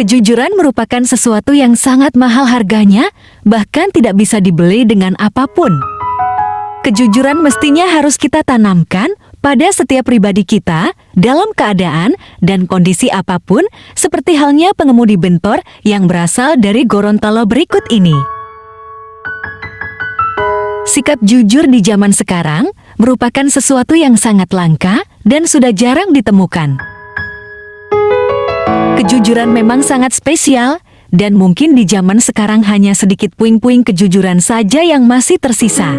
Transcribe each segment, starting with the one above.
Kejujuran merupakan sesuatu yang sangat mahal harganya, bahkan tidak bisa dibeli dengan apapun. Kejujuran mestinya harus kita tanamkan pada setiap pribadi kita dalam keadaan dan kondisi apapun, seperti halnya pengemudi bentor yang berasal dari Gorontalo berikut ini. Sikap jujur di zaman sekarang merupakan sesuatu yang sangat langka dan sudah jarang ditemukan. Kejujuran memang sangat spesial, dan mungkin di zaman sekarang hanya sedikit puing-puing kejujuran saja yang masih tersisa.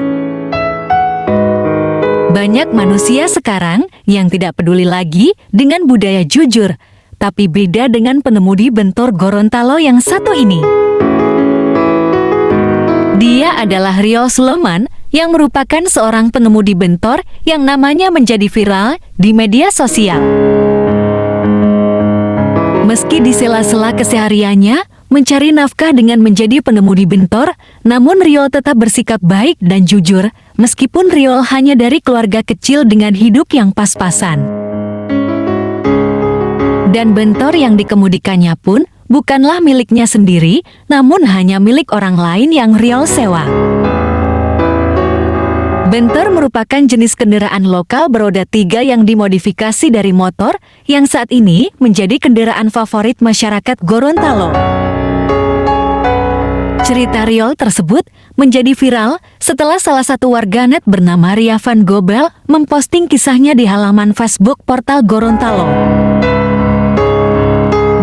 Banyak manusia sekarang yang tidak peduli lagi dengan budaya jujur, tapi beda dengan pengemudi bentor Gorontalo yang satu ini. Dia adalah Rio Suleman yang merupakan seorang pengemudi bentor yang namanya menjadi viral di media sosial. Meski di sela-sela kesehariannya mencari nafkah dengan menjadi pengemudi bentor, namun Rio tetap bersikap baik dan jujur, meskipun Rio hanya dari keluarga kecil dengan hidup yang pas-pasan. Dan bentor yang dikemudikannya pun bukanlah miliknya sendiri, namun hanya milik orang lain yang Rio sewa. Bentor merupakan jenis kendaraan lokal beroda 3 yang dimodifikasi dari motor yang saat ini menjadi kendaraan favorit masyarakat Gorontalo. Cerita Rio tersebut menjadi viral setelah salah satu warganet bernama Ria Van Gobel memposting kisahnya di halaman Facebook portal Gorontalo.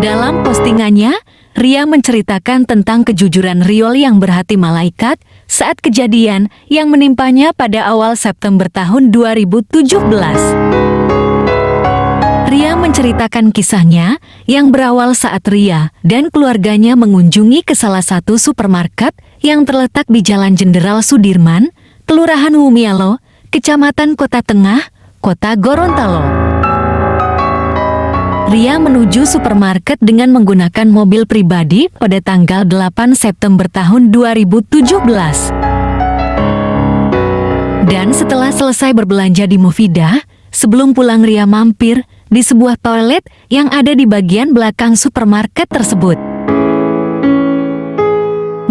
Dalam postingannya, Ria menceritakan tentang kejujuran Rio yang berhati malaikat saat kejadian yang menimpanya pada awal September tahun 2017. Ria menceritakan kisahnya yang berawal saat Ria dan keluarganya mengunjungi ke salah satu supermarket yang terletak di Jalan Jenderal Sudirman, Kelurahan Wumialo, Kecamatan Kota Tengah, Kota Gorontalo. Ria menuju supermarket dengan menggunakan mobil pribadi pada tanggal 8 September tahun 2017. Dan setelah selesai berbelanja di Mufidah, sebelum pulang Ria mampir di sebuah toilet yang ada di bagian belakang supermarket tersebut.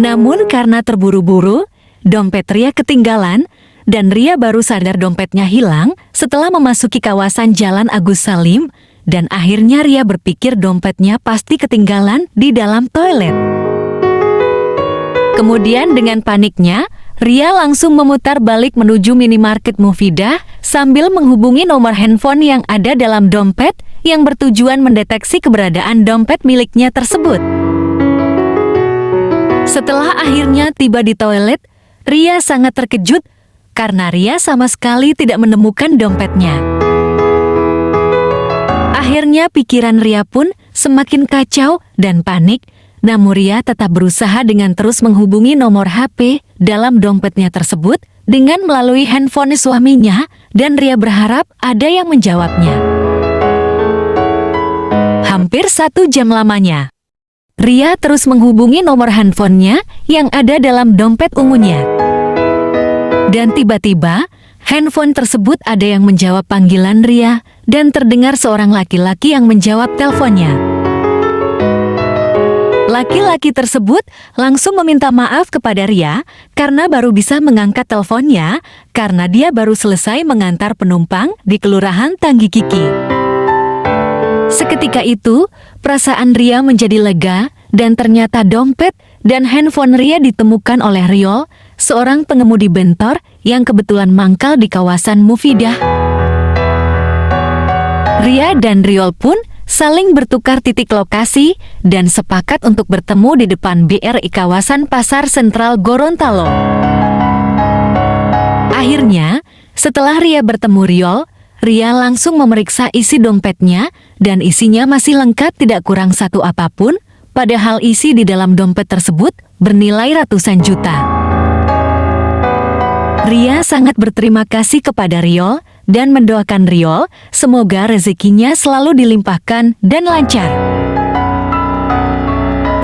Namun karena terburu-buru, dompet Ria ketinggalan dan Ria baru sadar dompetnya hilang setelah memasuki kawasan Jalan Agus Salim. Dan akhirnya Ria berpikir dompetnya pasti ketinggalan di dalam toilet. Kemudian dengan paniknya, Ria langsung memutar balik menuju minimarket Mufidah sambil menghubungi nomor handphone yang ada dalam dompet yang bertujuan mendeteksi keberadaan dompet miliknya tersebut. Setelah akhirnya tiba di toilet, Ria sangat terkejut karena Ria sama sekali tidak menemukan dompetnya. Akhirnya pikiran Ria pun semakin kacau dan panik, namun Ria tetap berusaha dengan terus menghubungi nomor HP dalam dompetnya tersebut dengan melalui handphone suaminya, dan Ria berharap ada yang menjawabnya. Hampir 1 jam lamanya, Ria terus menghubungi nomor handphonenya yang ada dalam dompet ungunya. Dan tiba-tiba, handphone tersebut ada yang menjawab panggilan Ria dan terdengar seorang laki-laki yang menjawab teleponnya. Laki-laki tersebut langsung meminta maaf kepada Ria karena baru bisa mengangkat teleponnya karena dia baru selesai mengantar penumpang di Kelurahan Tanggi Kiki. Seketika itu, perasaan Ria menjadi lega dan ternyata dompet dan handphone Ria ditemukan oleh Rio, seorang pengemudi bentor yang kebetulan mangkal di kawasan Mufidah. Ria dan Rio pun saling bertukar titik lokasi dan sepakat untuk bertemu di depan BRI kawasan Pasar Sentral Gorontalo. Akhirnya, setelah Ria bertemu Rio, Ria langsung memeriksa isi dompetnya dan isinya masih lengkap, tidak kurang satu apapun, padahal isi di dalam dompet tersebut bernilai ratusan juta. Ria sangat berterima kasih kepada Rio dan mendoakan Rio semoga rezekinya selalu dilimpahkan dan lancar.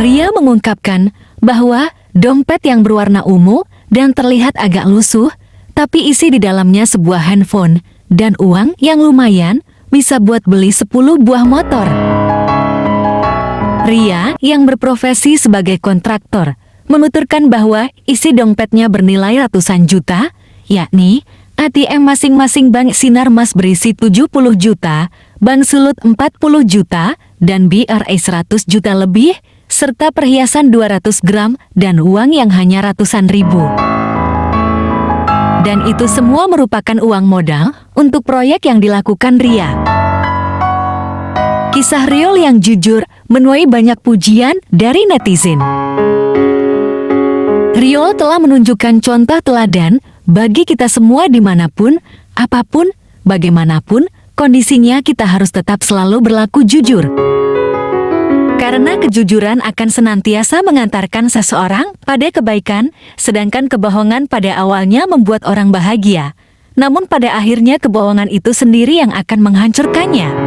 Ria mengungkapkan bahwa dompet yang berwarna ungu dan terlihat agak lusuh, tapi isi di dalamnya sebuah handphone dan uang yang lumayan bisa buat beli 10 buah motor. Ria, yang berprofesi sebagai kontraktor, menuturkan bahwa isi dompetnya bernilai ratusan juta, yakni ATM masing-masing Bank Sinarmas berisi 70 juta, Bank Sulut 40 juta, dan BRI 100 juta lebih, serta perhiasan 200 gram dan uang yang hanya ratusan ribu. Dan itu semua merupakan uang modal untuk proyek yang dilakukan Ria. Kisah Riol yang jujur menuai banyak pujian dari netizen. Riol telah menunjukkan contoh teladan bagi kita semua dimanapun, apapun, bagaimanapun, kondisinya kita harus tetap selalu berlaku jujur. Karena kejujuran akan senantiasa mengantarkan seseorang pada kebaikan, sedangkan kebohongan pada awalnya membuat orang bahagia. Namun pada akhirnya kebohongan itu sendiri yang akan menghancurkannya.